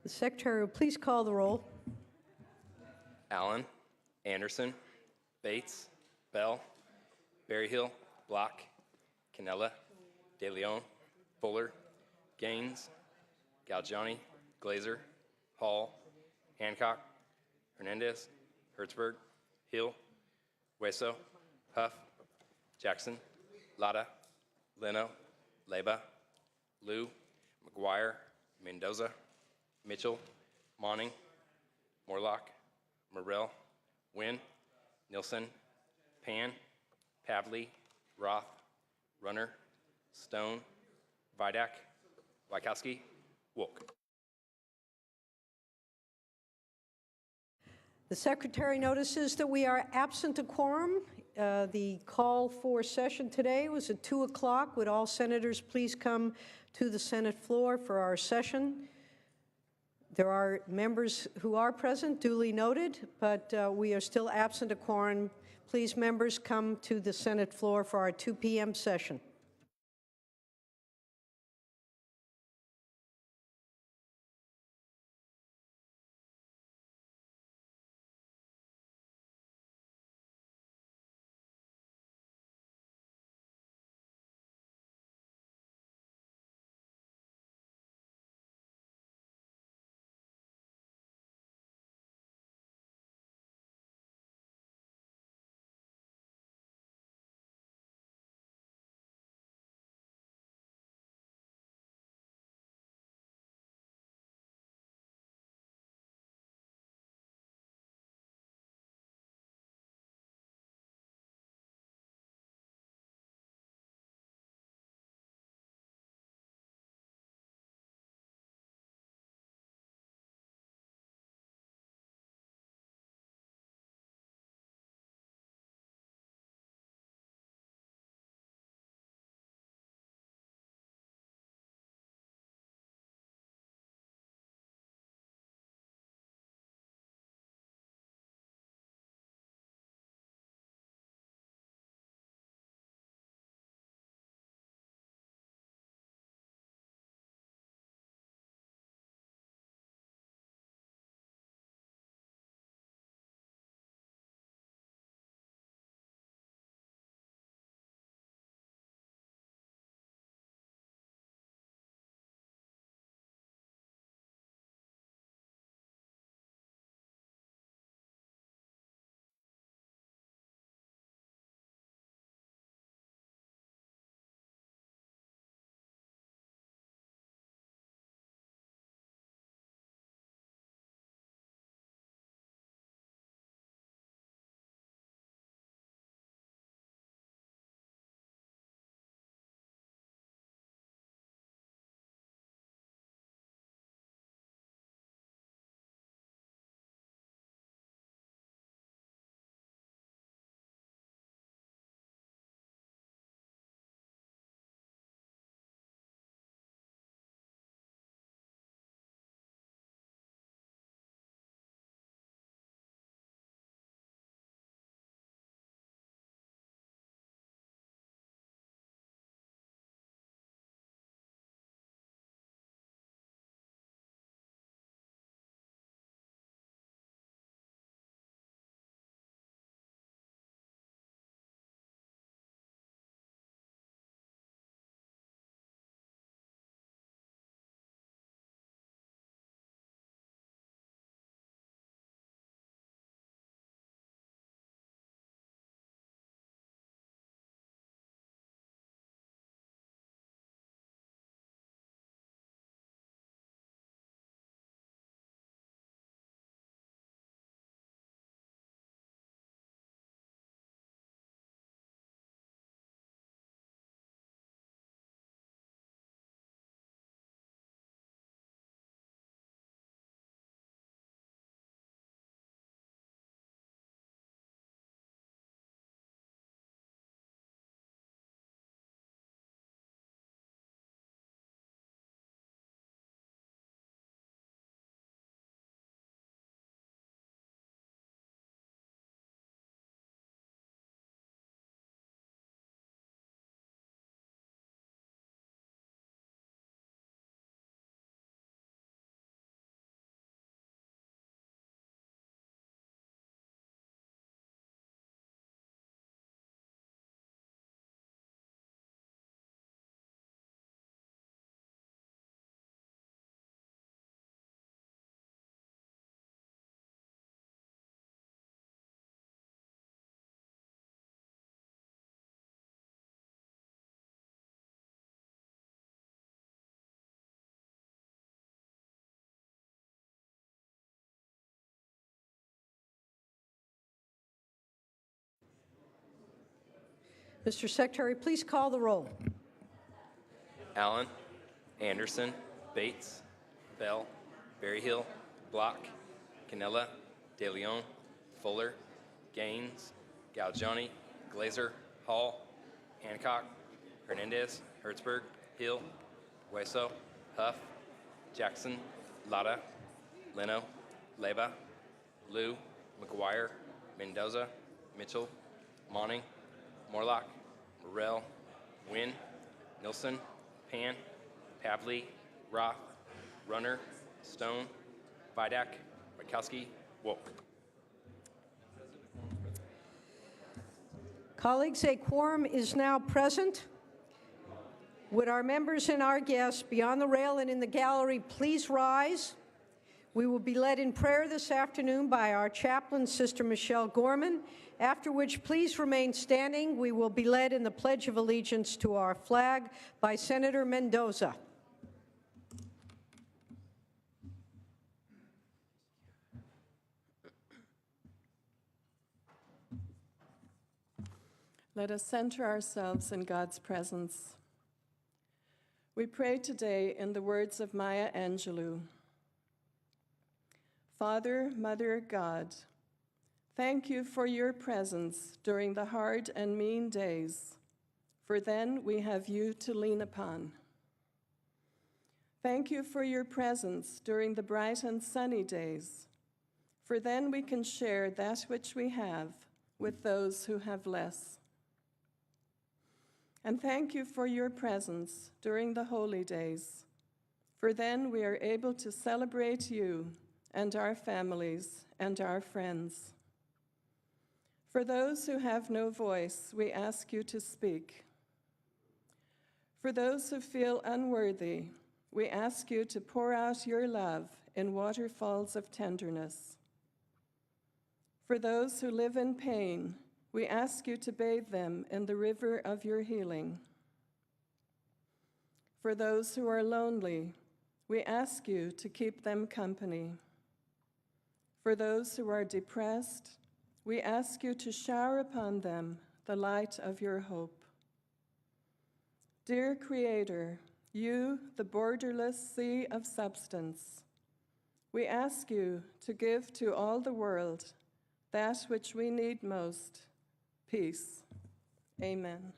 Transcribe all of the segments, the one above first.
The Secretary will please call the roll. Allen, Anderson, Bates, Bell, Berryhill, Block, Canella, De Leon, Fuller, Gaines, Galgiani, Glazer, Hall, Hancock, Hernandez, Hertzberg, Hill, Hueso, Huff, Jackson, Lada, Leno, Leba, Liu, McGuire, Mendoza, Mitchell, Monning, Morlock, Morrell, Wynn, Nilsson, Pan, Pavley, Roth, Runner, Stone, Vidak, Wykowski, Wolk. The Secretary notices that we are absent a quorum. The call for session today was at 2 o'clock. Would all senators please come to the Senate floor for our session? There are members who are present, duly noted, but we are still absent a quorum. Please, members, come to the Senate floor for our 2 p.m. session. Mr. Secretary, please call the roll. Allen, Anderson, Bates, Bell, Berryhill, Block, Canella, De Leon, Fuller, Gaines, Galgiani, Glazer, Hall, Hancock, Hernandez, Hertzberg, Hill, Hueso, Huff, Jackson, Latta, Leno, Leyva, Liu, McGuire, Mendoza, Mitchell, Monning, Morlock, Morrell, Wynn, Nilsson, Pan, Pavley, Roth, Runner, Stone, Vidak, Wachowski, Wolk. Colleagues, a quorum is now present. Would our members and our guests beyond the rail and in the gallery please rise? We will be led in prayer this afternoon by our chaplain, Sister Michelle Gorman, after which please remain standing. We will be led in the Pledge of Allegiance to our flag by Senator Mendoza. Let us center ourselves in God's presence. We pray today in the words of Maya Angelou. Father, Mother, God, thank you for your presence during the hard and mean days, for then we have you to lean upon. Thank you for your presence during the bright and sunny days, for then we can share that which we have with those who have less. And thank you for your presence during the holy days, for then we are able to celebrate you and our families and our friends. For those who have no voice, we ask you to speak. For those who feel unworthy, we ask you to pour out your love in waterfalls of tenderness. For those who live in pain, we ask you to bathe them in the river of your healing. For those who are lonely, we ask you to keep them company. For those who are depressed, we ask you to shower upon them the light of your hope. Dear Creator, you, the borderless sea of substance, we ask you to give to all the world that which we need most, peace. Amen.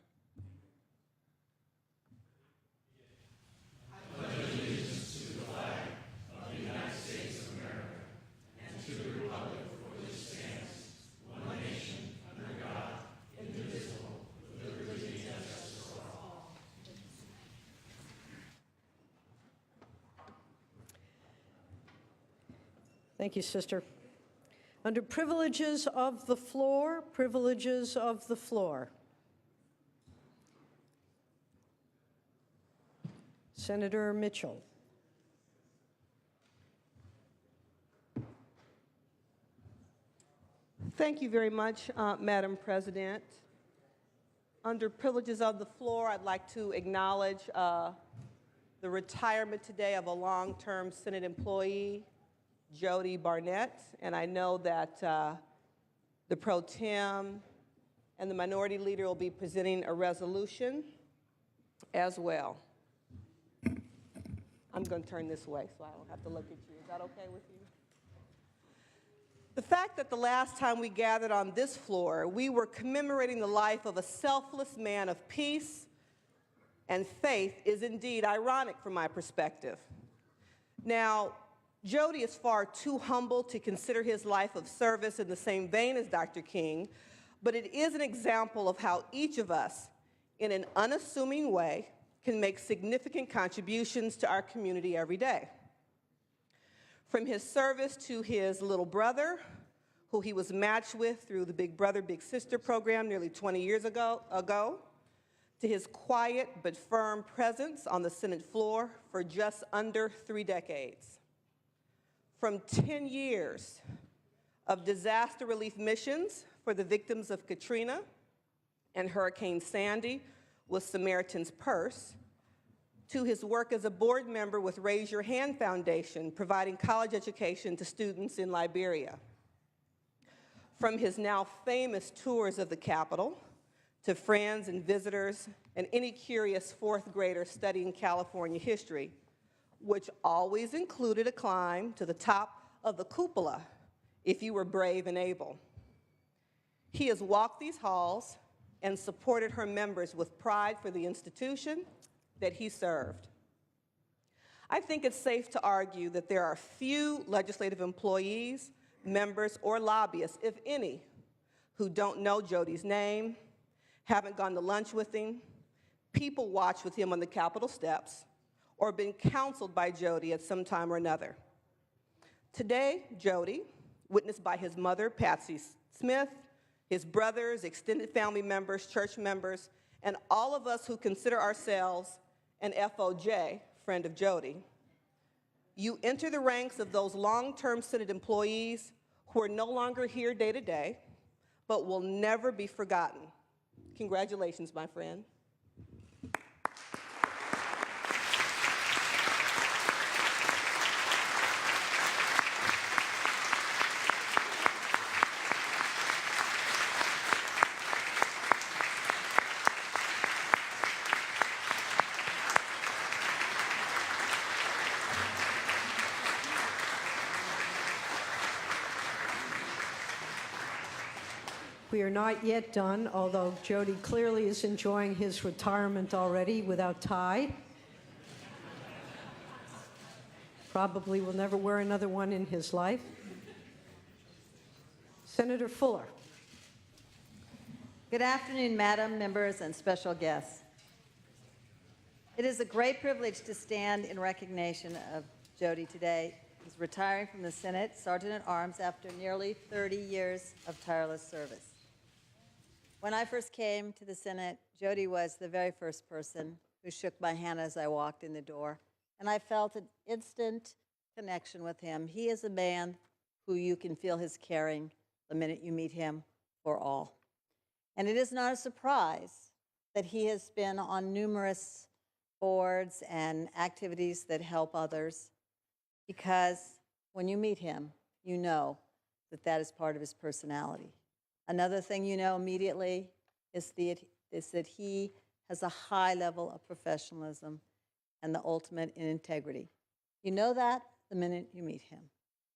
Thank you, Sister. Under privileges of the floor, privileges of the floor. Senator Mitchell. Thank you very much, Madam President. Under privileges of the floor, I'd like to acknowledge the retirement today of a long-term Senate employee, Jody Barnett, and I know that the pro tem and the minority leader will be presenting a resolution as well. I'm going to turn this way so I don't have to look at you. Is that okay with you? The fact that the last time we gathered on this floor, we were commemorating the life of a selfless man of peace and faith is indeed ironic from my perspective. Now, Jody is far too humble to consider his life of service in the same vein as Dr. King, but it is an example of how each of us, in an unassuming way, can make significant contributions to our community every day. From his service to his little brother, who he was matched with through the Big Brother, Big Sister program nearly 20 years ago, to his quiet but firm presence on the Senate floor for just under 3 decades. From 10 years of disaster relief missions for the victims of Katrina and Hurricane Sandy with Samaritan's Purse, to his work as a board member with Raise Your Hand Foundation, providing college education to students in Liberia. From his now famous tours of the Capitol, to friends and visitors, and any curious fourth grader studying California history, which always included a climb to the top of the cupola if you were brave and able. He has walked these halls and supported her members with pride for the institution that he served. I think it's safe to argue that there are few legislative employees, members, or lobbyists, if any, who don't know Jody's name, haven't gone to lunch with him, people watched with him on the Capitol steps, or been counseled by Jody at some time or another. Today, Jody, witnessed by his mother, Patsy Smith, his brothers, extended family members, church members, and all of us who consider ourselves an FOJ, friend of Jody, you enter the ranks of those long-term Senate employees who are no longer here day to day, but will never be forgotten. Congratulations, my friend. We are not yet done, although Jody clearly is enjoying his retirement already without tie. Probably will never wear another one in his life. Senator Fuller. Good afternoon, Madam, members, and special guests. It is a great privilege to stand in recognition of Jody today. He's retiring from the Senate, Sergeant at Arms, after nearly 30 years of tireless service. When I first came to the Senate, Jody was the very first person who shook my hand as I walked in the door, and I felt an instant connection with him. He is a man who you can feel his caring the minute you meet him for all. And it is not a surprise that he has been on numerous boards and activities that help others, because when you meet him, you know that that is part of his personality. Another thing you know immediately is that he has a high level of professionalism and the ultimate in integrity. You know that the minute you meet him.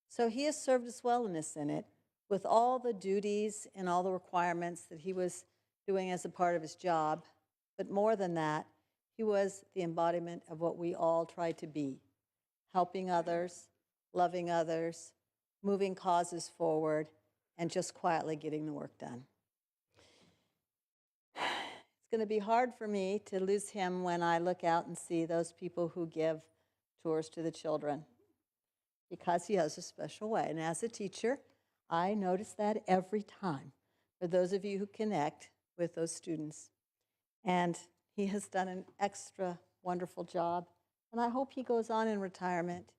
So he has served us well in the Senate with all the duties and all the requirements that he was doing as a part of his job. But more than that, he was the embodiment of what we all try to be: helping others, loving others, moving causes forward, and just quietly getting the work done. It's going to be hard for me to lose him when I look out and see those people who give tours to the children, because he has a special way. And as a teacher, I notice that every time for those of you who connect with those students. And he has done an extra wonderful job, and I hope he goes on in retirement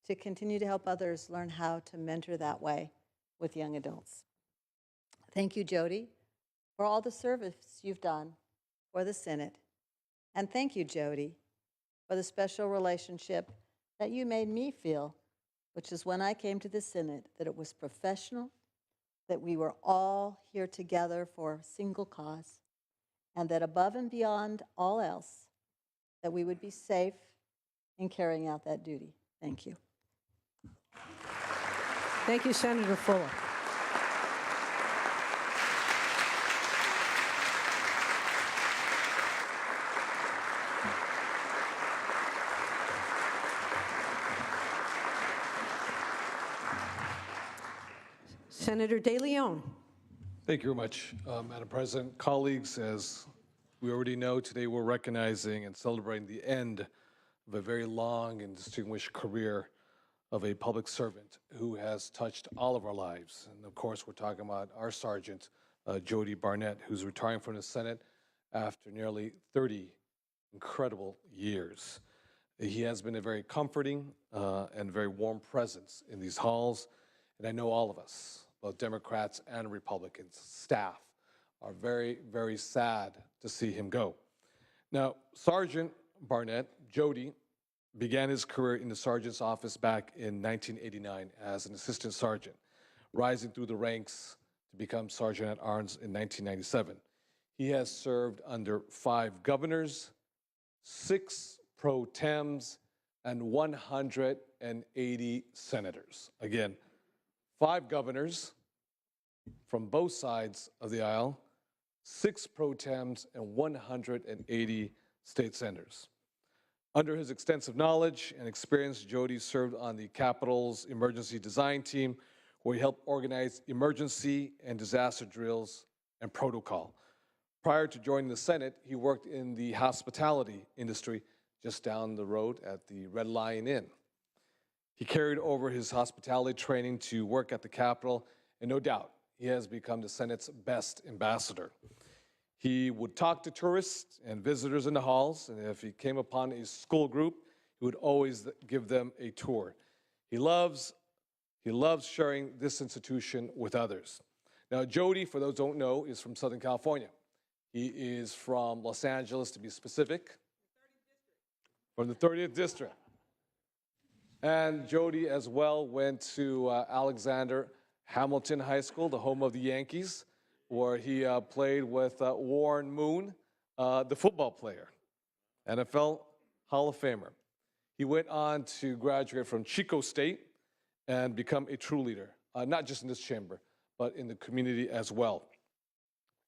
to continue to help others learn how to mentor that way with young adults. Thank you, Jody, for all the service you've done for the Senate. And thank you, Jody, for the special relationship that you made me feel, which is when I came to the Senate, that it was professional, that we were all here together for a single cause, and that above and beyond all else, that we would be safe in carrying out that duty. Thank you. Thank you, Senator Fuller. Senator De Leon. Thank you very much, Madam President. Colleagues, as we already know, today we're recognizing and celebrating the end of a very long and distinguished career of a public servant who has touched all of our lives. And of course, we're talking about our Sergeant, Jody Barnett, who's retiring from the Senate after nearly 30 incredible years. He has been a very comforting and very warm presence in these halls, and I know all of us, both Democrats and Republicans, staff, are very, very sad to see him go. Now, Sergeant Barnett, Jody, began his career in the sergeant's office back in 1989 as an assistant sergeant, rising through the ranks to become sergeant at arms in 1997. He has served under 5 governors, 6 pro tems, and 180 senators. Again, 5 governors from both sides of the aisle, 6 pro tems, and 180 state senators. Under his extensive knowledge and experience, Jody served on the Capitol's emergency design team, where he helped organize emergency and disaster drills and protocol. Prior to joining the Senate, he worked in the hospitality industry just down the road at the Red Lion Inn. He carried over his hospitality training to work at the Capitol, and no doubt, he has become the Senate's best ambassador. He would talk to tourists and visitors in the halls, and if he came upon a school group, he would always give them a tour. He loves sharing this institution with others. Now, Jody, for those who don't know, is from Southern California. He is from Los Angeles, to be specific, from the 30th District. And Jody as well went to Alexander Hamilton High School, the home of the Yankees, where he played with Warren Moon, the football player, NFL Hall of Famer. He went on to graduate from Chico State and become a true leader, not just in this chamber, but in the community as well.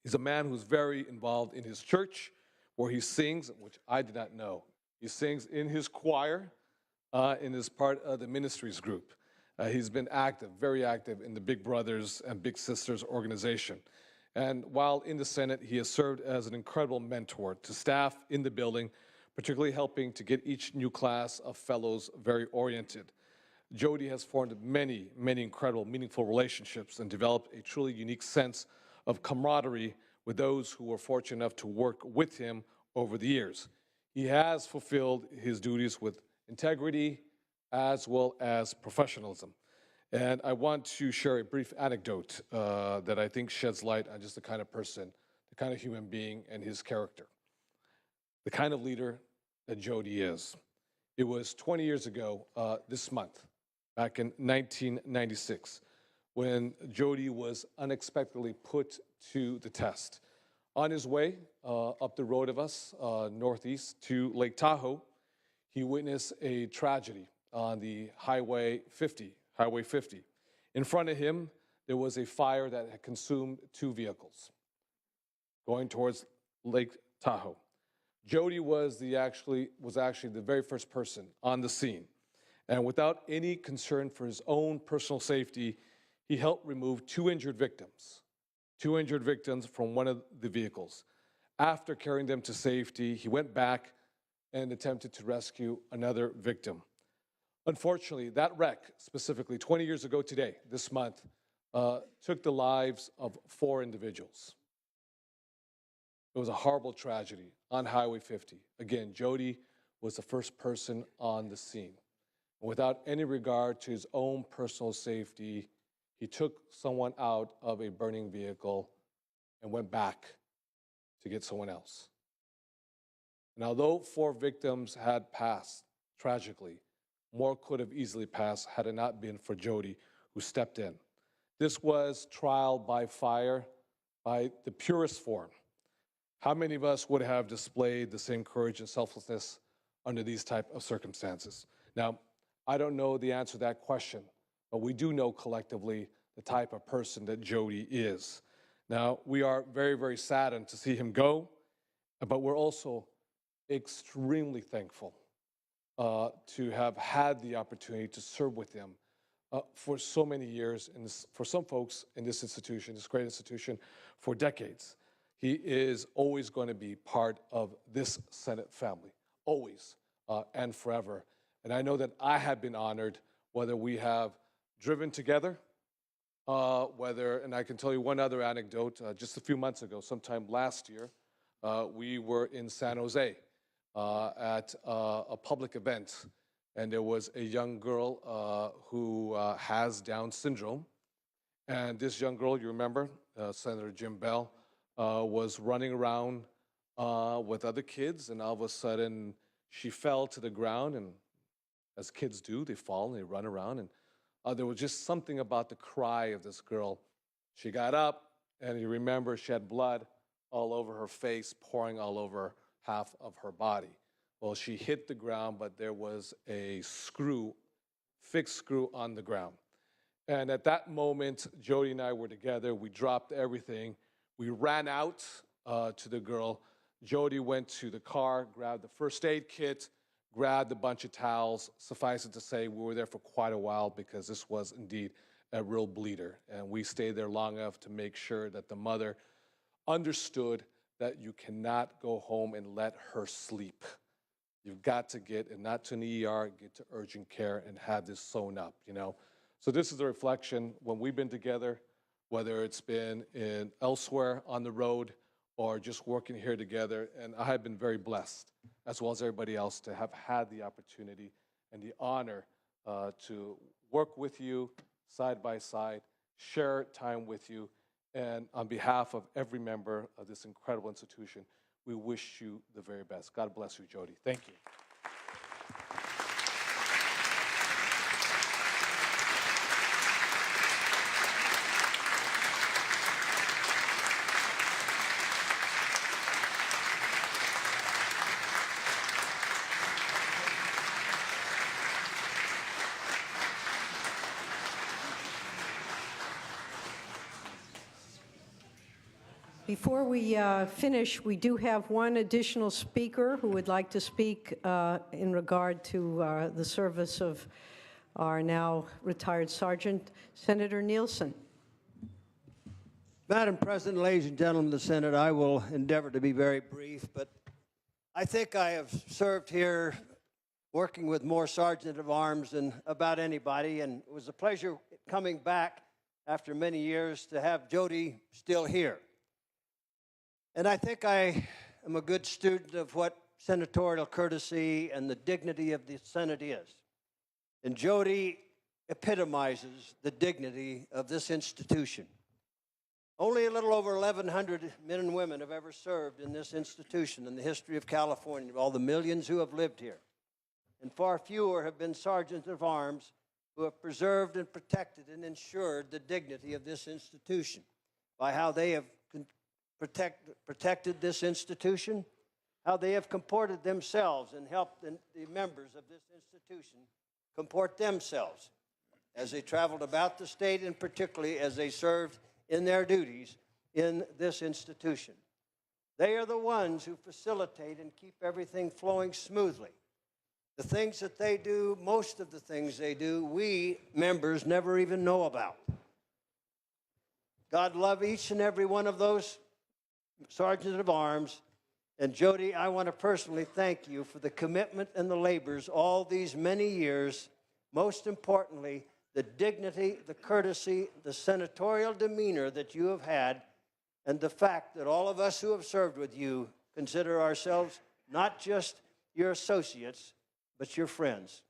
He's a man who's very involved in his church, where he sings, which I did not know. He sings in his choir, in his part of the ministries group. He's been active, very active in the Big Brothers and Big Sisters organization. And while in the Senate, he has served as an incredible mentor to staff in the building, particularly helping to get each new class of fellows very oriented. Jody has formed many, many incredible, meaningful relationships and developed a truly unique sense of camaraderie with those who were fortunate enough to work with him over the years. He has fulfilled his duties with integrity as well as professionalism. And I want to share a brief anecdote that I think sheds light on just the kind of person, the kind of human being, and his character, the kind of leader that Jody is. It was 20 years ago this month, back in 1996, when Jody was unexpectedly put to the test. On his way up the road of us, northeast to Lake Tahoe, he witnessed a tragedy on the Highway 50. In front of him, there was a fire that had consumed 2 vehicles going towards Lake Tahoe. Jody was actually the very first person on the scene. And without any concern for his own personal safety, he helped remove 2 injured victims from one of the vehicles. After carrying them to safety, he went back and attempted to rescue another victim. Unfortunately, that wreck, specifically 20 years ago today, this month, took the lives of 4 individuals. It was a horrible tragedy on Highway 50. Again, Jody was the first person on the scene. Without any regard to his own personal safety, he took someone out of a burning vehicle and went back to get someone else. And although 4 victims had passed tragically, more could have easily passed had it not been for Jody, who stepped in. This was trial by fire, by the purest form. How many of us would have displayed the same courage and selflessness under these type of circumstances? Now, I don't know the answer to that question, but we do know collectively the type of person that Jody is. Now, we are very, very saddened to see him go, but we're also extremely thankful to have had the opportunity to serve with him for so many years, and for some folks in this institution, this great institution, for decades. He is always going to be part of this Senate family, always and forever. And I know that I have been honored, whether we have driven together, and I can tell you one other anecdote. Just a few months ago, sometime last year, we were in San Jose at a public event, and there was a young girl who has Down syndrome. And this young girl, you remember, Senator Jim Bell, was running around with other kids, and all of a sudden she fell to the ground, and as kids do, they fall and they run around, and there was just something about the cry of this girl. She got up, and you remember she had blood all over her face, pouring all over half of her body. Well, she hit the ground, but there was a screw, fixed screw on the ground. And at that moment, Jody and I were together. We dropped everything. We ran out to the girl. Jody went to the car, grabbed the first aid kit, grabbed a bunch of towels. Suffice it to say, we were there for quite a while because this was indeed a real bleeder. And we stayed there long enough to make sure that the mother understood that you cannot go home and let her sleep. You've got to get, and not to an ER, get to urgent care and have this sewn up, you know. So this is a reflection when we've been together, whether it's been elsewhere on the road or just working here together. And I have been very blessed, as well as everybody else, to have had the opportunity and the honor to work with you side by side, share time with you. And on behalf of every member of this incredible institution, we wish you the very best. God bless you, Jody. Thank you. Before we finish, we do have one additional speaker who would like to speak in regard to the service of our now retired Sergeant, Senator Nielsen. Madam President, ladies and gentlemen of the Senate, I will endeavor to be very brief, but I think I have served here working with more Sergeant of Arms than about anybody, and it was a pleasure coming back after many years to have Jody still here. And I think I am a good student of what senatorial courtesy and the dignity of the Senate is. And Jody epitomizes the dignity of this institution. Only a little over 1,100 men and women have ever served in this institution in the history of California, of all the millions who have lived here. And far fewer have been sergeants of arms who have preserved and protected and ensured the dignity of this institution by how they have protected this institution, how they have comported themselves and helped the members of this institution comport themselves as they traveled about the state and particularly as they served in their duties in this institution. They are the ones who facilitate and keep everything flowing smoothly. The things that they do, most of the things they do, we members never even know about. God love each and every one of those Sergeants of Arms. And Jody, I want to personally thank you for the commitment and the labors all these many years. Most importantly, the dignity, the courtesy, the senatorial demeanor that you have had, and the fact that all of us who have served with you consider ourselves not just your associates, but your friends.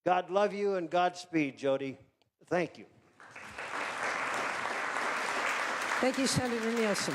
God love you and Godspeed, Jody. Thank you. Thank you, Senator Nielsen.